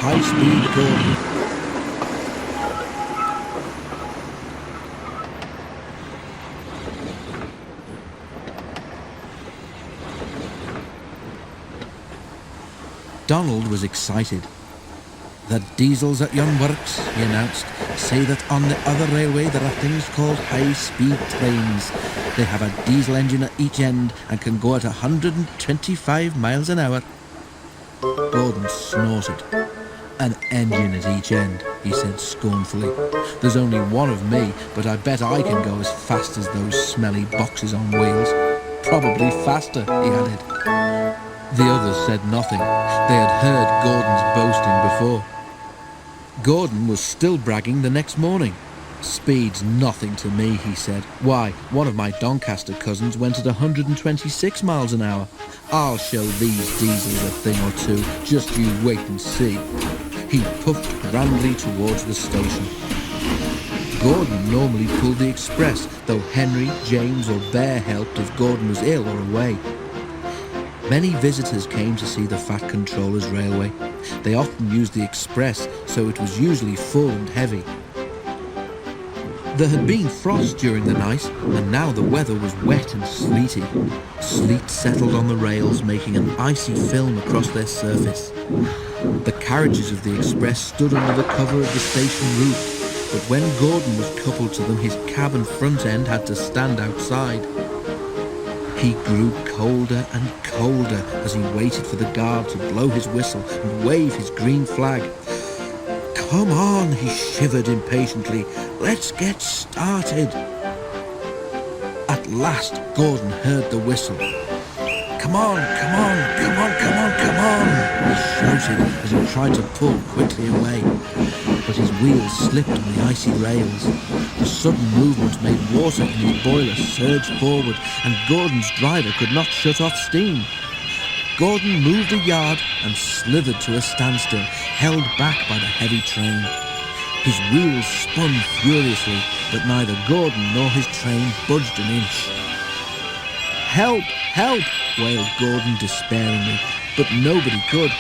high-speed Gordon. Donald was excited. "The diesels at yon works," he announced, "say that on the other railway there are things called high-speed trains. They have a diesel engine at each end and can go at 125 miles an hour. Gordon snorted. "An engine at each end," he said scornfully. "There's only one of me, but I bet I can go as fast as those smelly boxes on wheels. Probably faster," he added. The others said nothing. They had heard Gordon's boasting before. Gordon was still bragging the next morning. "Speed's nothing to me," he said. "Why, one of my Doncaster cousins went at 126 miles an hour. I'll show these diesels a thing or two. Just you wait and see." He puffed grandly towards the station. Gordon normally pulled the express, though Henry, James or Bear helped if Gordon was ill or away. Many visitors came to see the Fat Controller's railway. They often used the express, so it was usually full and heavy. There had been frost during the night, and now the weather was wet and sleety. Sleet settled on the rails, making an icy film across their surface. The carriages of the express stood under the cover of the station roof, but when Gordon was coupled to them, his cab and front end had to stand outside. He grew colder and colder as he waited for the guard to blow his whistle and wave his green flag. "Come on," he shivered impatiently. "Let's get started." At last Gordon heard the whistle. "Come on, come on, come on, come on, come on," he shouted as he tried to pull quickly away. But his wheels slipped on the icy rails. The sudden movement made water in his boiler surge forward, and Gordon's driver could not shut off steam. Gordon moved a yard and slithered to a standstill, held back by the heavy train. His wheels spun furiously, but neither Gordon nor his train budged an inch. "Help! Help!" wailed Gordon despairingly, but nobody could.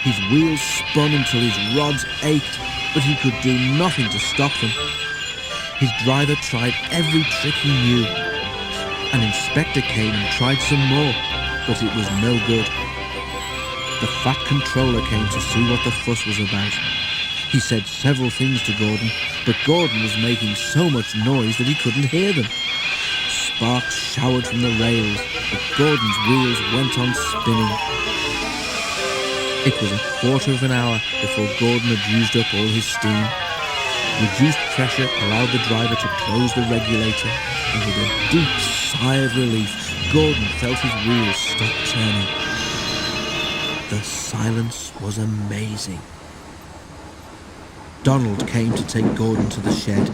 His wheels spun until his rods ached, but he could do nothing to stop them. His driver tried every trick he knew. An inspector came and tried some more, but it was no good. The Fat Controller came to see what the fuss was about. He said several things to Gordon, but Gordon was making so much noise that he couldn't hear them. Sparks showered from the rails, but Gordon's wheels went on spinning. It was a quarter of an hour before Gordon had used up all his steam. Reduced pressure allowed the driver to close the regulator, and with a deep sigh of relief, Gordon felt his wheels stop turning. The silence was amazing. Donald came to take Gordon to the shed.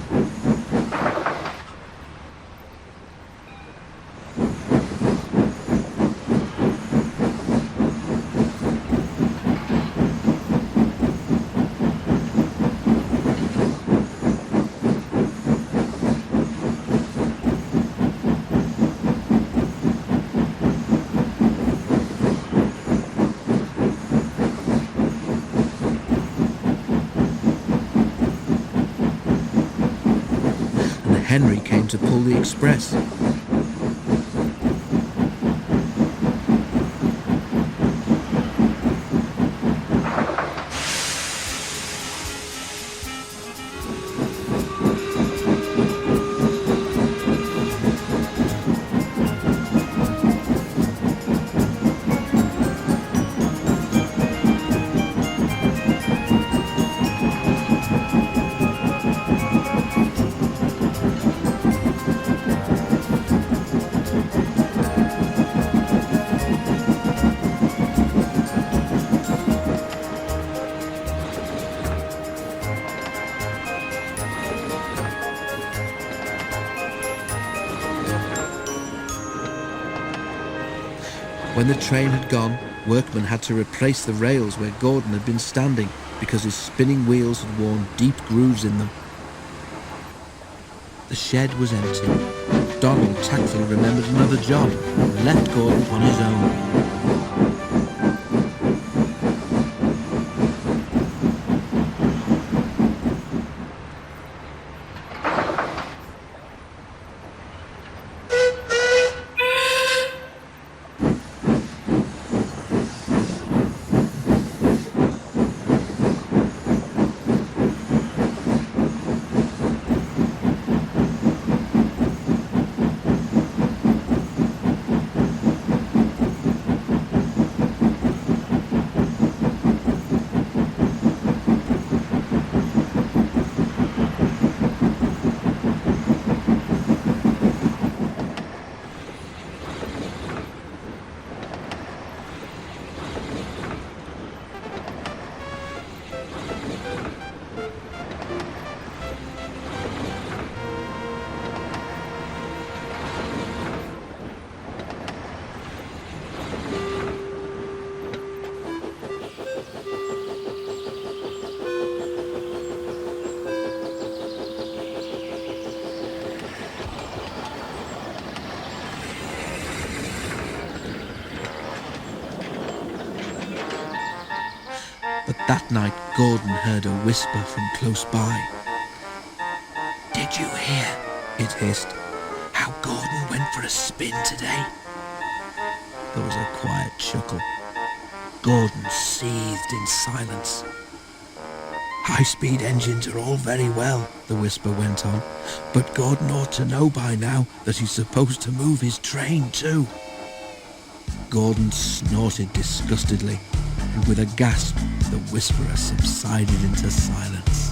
Henry came to pull the express. When the train had gone, workmen had to replace the rails where Gordon had been standing because his spinning wheels had worn deep grooves in them. The shed was empty. Donald tactfully remembered another job and left Gordon on his own. But that night Gordon heard a whisper from close by. "Did you hear," it hissed, "how Gordon went for a spin today?" There was a quiet chuckle. Gordon seethed in silence. "High-speed engines are all very well," the whisper went on, "but Gordon ought to know by now that he's supposed to move his train too." Gordon snorted disgustedly, and with a gasp, the whisperer subsided into silence.